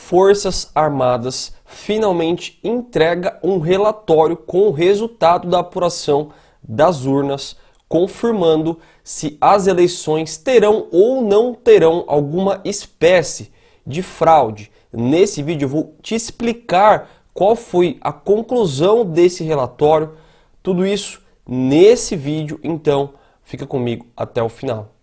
Forças Armadas finalmente entrega um relatório com o resultado da apuração das urnas, confirmando se as eleições terão ou não terão alguma espécie de fraude. Nesse vídeo eu vou te explicar qual foi a conclusão desse relatório, tudo isso nesse vídeo, então fica comigo até o final.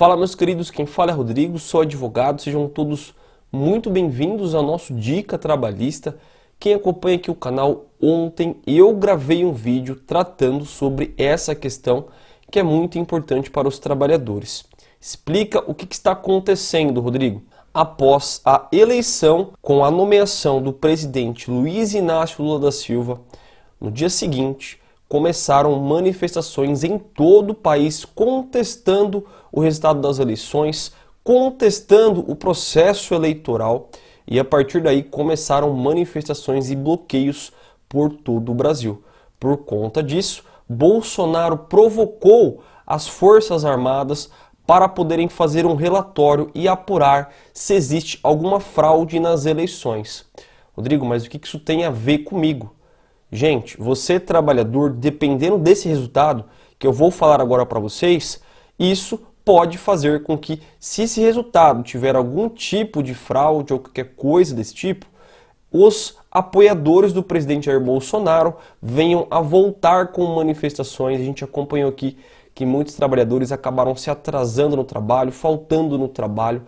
Fala, meus queridos, quem fala é Rodrigo, sou advogado, sejam todos muito bem-vindos ao nosso Dica Trabalhista. Quem acompanha aqui o canal, ontem eu gravei um vídeo tratando sobre essa questão que é muito importante para os trabalhadores. Explica o que está acontecendo, Rodrigo. Após a eleição com a nomeação do presidente Luiz Inácio Lula da Silva, no dia seguinte, começaram manifestações em todo o país contestando o resultado das eleições, contestando o processo eleitoral, e a partir daí começaram manifestações e bloqueios por todo o Brasil. Por conta disso, Bolsonaro provocou as Forças Armadas para poderem fazer um relatório e apurar se existe alguma fraude nas eleições. Rodrigo, mas o que isso tem a ver comigo? Gente, você trabalhador, dependendo desse resultado que eu vou falar agora para vocês, isso pode fazer com que, se esse resultado tiver algum tipo de fraude ou qualquer coisa desse tipo, os apoiadores do presidente Jair Bolsonaro venham a voltar com manifestações. A gente acompanhou aqui que muitos trabalhadores acabaram se atrasando no trabalho, faltando no trabalho.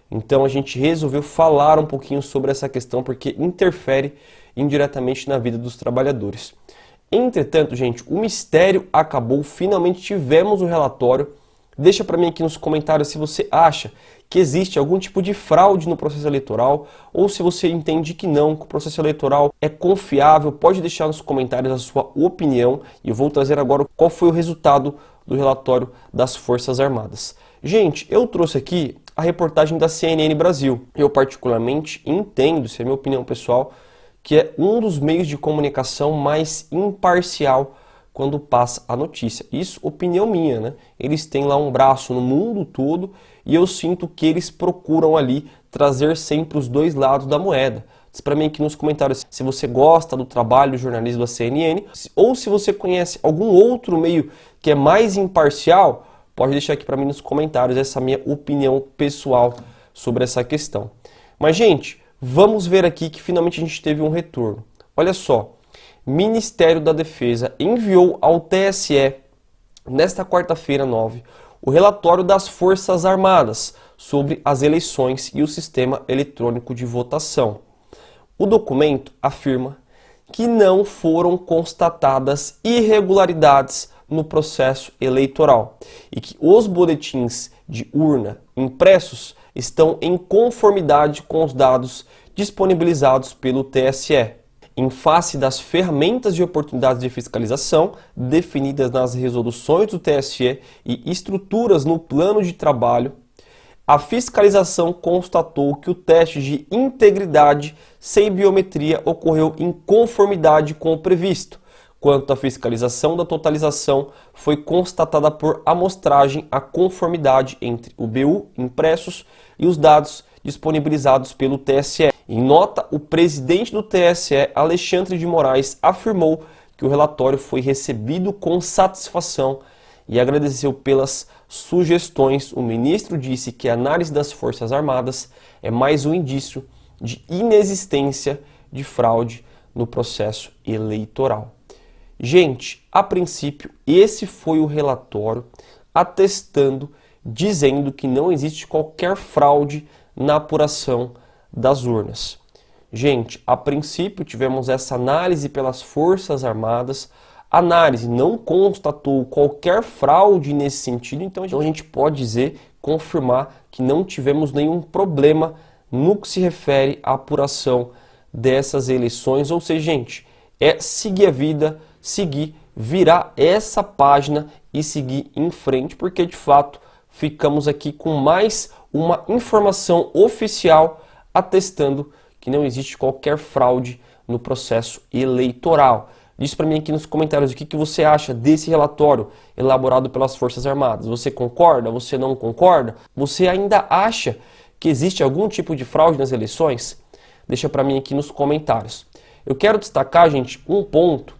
Então a gente resolveu falar um pouquinho sobre essa questão porque interfere indiretamente na vida dos trabalhadores. Entretanto, gente, o mistério acabou, finalmente tivemos o relatório. Deixa para mim aqui nos comentários se você acha que existe algum tipo de fraude no processo eleitoral ou se você entende que não, que o processo eleitoral é confiável. Pode deixar nos comentários a sua opinião e eu vou trazer agora qual foi o resultado do relatório das Forças Armadas. Gente, eu trouxe aqui a reportagem da CNN Brasil. Eu particularmente entendo, isso é minha opinião pessoal, que é um dos meios de comunicação mais imparcial quando passa a notícia. Isso, opinião minha, né? Eles têm lá um braço no mundo todo e eu sinto que eles procuram ali trazer sempre os dois lados da moeda. Diz para mim aqui nos comentários se você gosta do trabalho do jornalismo da CNN ou se você conhece algum outro meio que é mais imparcial, pode deixar aqui para mim nos comentários essa minha opinião pessoal sobre essa questão. Mas, gente, vamos ver aqui que finalmente a gente teve um retorno. Olha só, Ministério da Defesa enviou ao TSE, nesta quarta-feira 9, o relatório das Forças Armadas sobre as eleições e o sistema eletrônico de votação. O documento afirma que não foram constatadas irregularidades no processo eleitoral e que os boletins de urna impressos estão em conformidade com os dados disponibilizados pelo TSE. Em face das ferramentas de oportunidades de fiscalização definidas nas resoluções do TSE e estruturas no plano de trabalho, a fiscalização constatou que o teste de integridade sem biometria ocorreu em conformidade com o previsto. Quanto à fiscalização da totalização, foi constatada por amostragem a conformidade entre o BU impressos e os dados disponibilizados pelo TSE. Em nota, o presidente do TSE, Alexandre de Moraes, afirmou que o relatório foi recebido com satisfação e agradeceu pelas sugestões. O ministro disse que a análise das Forças Armadas é mais um indício de inexistência de fraude no processo eleitoral. Gente, a princípio, esse foi o relatório atestando, dizendo que não existe qualquer fraude na apuração das urnas. Gente, a princípio tivemos essa análise pelas Forças Armadas, a análise não constatou qualquer fraude nesse sentido, então a gente pode dizer, confirmar que não tivemos nenhum problema no que se refere à apuração dessas eleições, ou seja, gente, é seguir a vida, seguir, virar essa página e seguir em frente, porque de fato ficamos aqui com mais uma informação oficial atestando que não existe qualquer fraude no processo eleitoral. Diz para mim aqui nos comentários o que você acha desse relatório elaborado pelas Forças Armadas. Você concorda? Você não concorda? Você ainda acha que existe algum tipo de fraude nas eleições? Deixa para mim aqui nos comentários. Eu quero destacar, gente, um ponto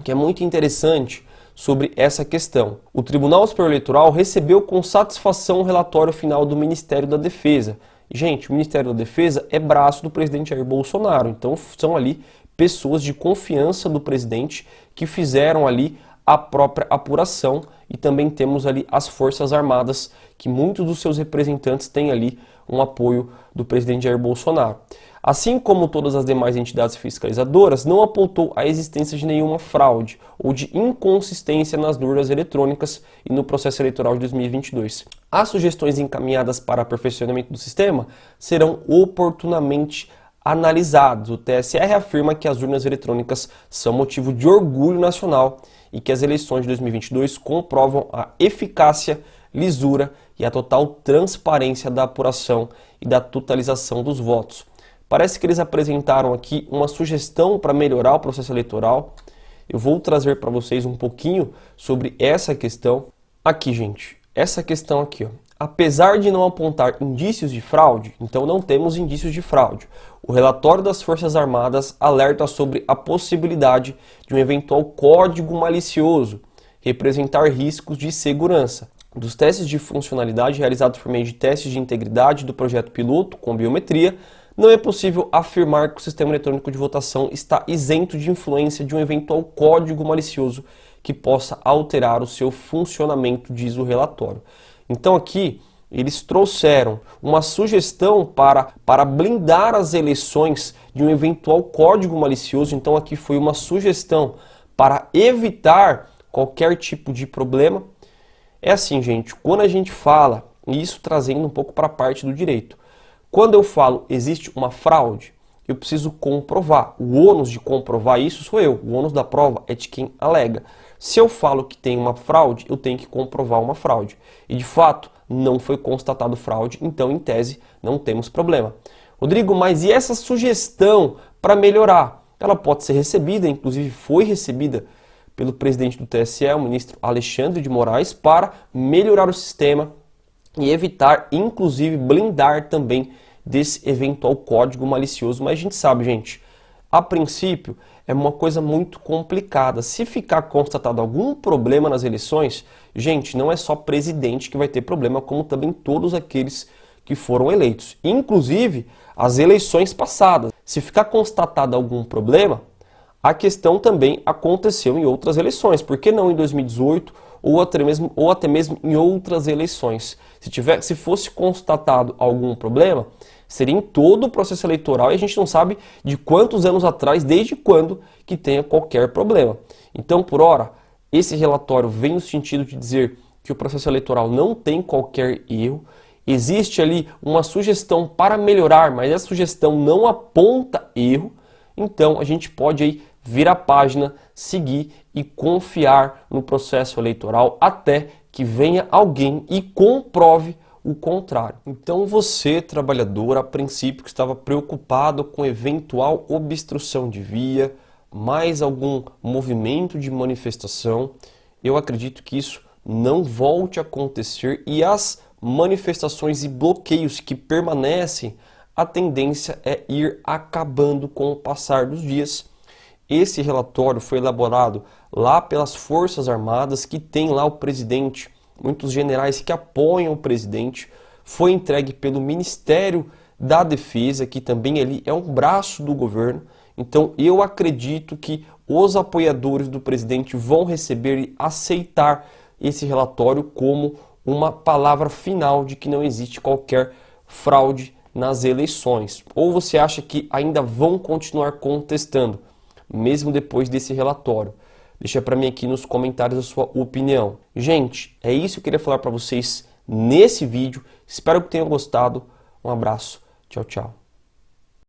que é muito interessante sobre essa questão. O Tribunal Superior Eleitoral recebeu com satisfação o relatório final do Ministério da Defesa. Gente, o Ministério da Defesa é braço do presidente Jair Bolsonaro, então são ali pessoas de confiança do presidente que fizeram ali a própria apuração, e também temos ali as Forças Armadas, que muitos dos seus representantes têm ali um apoio do presidente Jair Bolsonaro. Assim como todas as demais entidades fiscalizadoras, não apontou a existência de nenhuma fraude ou de inconsistência nas urnas eletrônicas e no processo eleitoral de 2022. As sugestões encaminhadas para aperfeiçoamento do sistema serão oportunamente analisados. O TSE reafirma que as urnas eletrônicas são motivo de orgulho nacional e que as eleições de 2022 comprovam a eficácia, lisura e a total transparência da apuração e da totalização dos votos. Parece que eles apresentaram aqui uma sugestão para melhorar o processo eleitoral. Eu vou trazer para vocês um pouquinho sobre essa questão. Aqui, gente, essa questão aqui, ó. Apesar de não apontar indícios de fraude, então não temos indícios de fraude, o relatório das Forças Armadas alerta sobre a possibilidade de um eventual código malicioso representar riscos de segurança. Dos testes de funcionalidade realizados por meio de testes de integridade do projeto piloto com biometria, não é possível afirmar que o sistema eletrônico de votação está isento de influência de um eventual código malicioso que possa alterar o seu funcionamento, diz o relatório. Então aqui eles trouxeram uma sugestão para blindar as eleições de um eventual código malicioso. Então aqui foi uma sugestão para evitar qualquer tipo de problema. É assim, gente, quando a gente fala, isso trazendo um pouco para a parte do direito, quando eu falo existe uma fraude, eu preciso comprovar. O ônus de comprovar isso sou eu, o ônus da prova é de quem alega. Se eu falo que tem uma fraude, eu tenho que comprovar uma fraude. E de fato, não foi constatado fraude, então em tese não temos problema. Rodrigo, mas e essa sugestão para melhorar? Ela pode ser recebida, inclusive foi recebida pelo presidente do TSE, o ministro Alexandre de Moraes, para melhorar o sistema e evitar, inclusive blindar também desse eventual código malicioso. Mas a gente sabe, gente, a princípio é uma coisa muito complicada. Se ficar constatado algum problema nas eleições, gente, não é só presidente que vai ter problema, como também todos aqueles que foram eleitos. Inclusive, as eleições passadas. Se ficar constatado algum problema, a questão também aconteceu em outras eleições. Por que não em 2018 ou até mesmo em outras eleições? Se fosse constatado algum problema, seria em todo o processo eleitoral e a gente não sabe de quantos anos atrás, desde quando que tenha qualquer problema. Então, por ora, esse relatório vem no sentido de dizer que o processo eleitoral não tem qualquer erro. Existe ali uma sugestão para melhorar, mas essa sugestão não aponta erro. Então, a gente pode aí virar a página, seguir e confiar no processo eleitoral até que venha alguém e comprove o contrário. Então você, trabalhador, a princípio que estava preocupado com eventual obstrução de via, mais algum movimento de manifestação, eu acredito que isso não volte a acontecer e as manifestações e bloqueios que permanecem, a tendência é ir acabando com o passar dos dias. Esse relatório foi elaborado lá pelas Forças Armadas, que tem lá o presidente, muitos generais que apoiam o presidente. Foi entregue pelo Ministério da Defesa, que também ali é um braço do governo. Então eu acredito que os apoiadores do presidente vão receber e aceitar esse relatório como uma palavra final de que não existe qualquer fraude nas eleições. Ou você acha que ainda vão continuar contestando, mesmo depois desse relatório? Deixa para mim aqui nos comentários a sua opinião. Gente, é isso que eu queria falar para vocês nesse vídeo. Espero que tenham gostado. Um abraço. Tchau, tchau.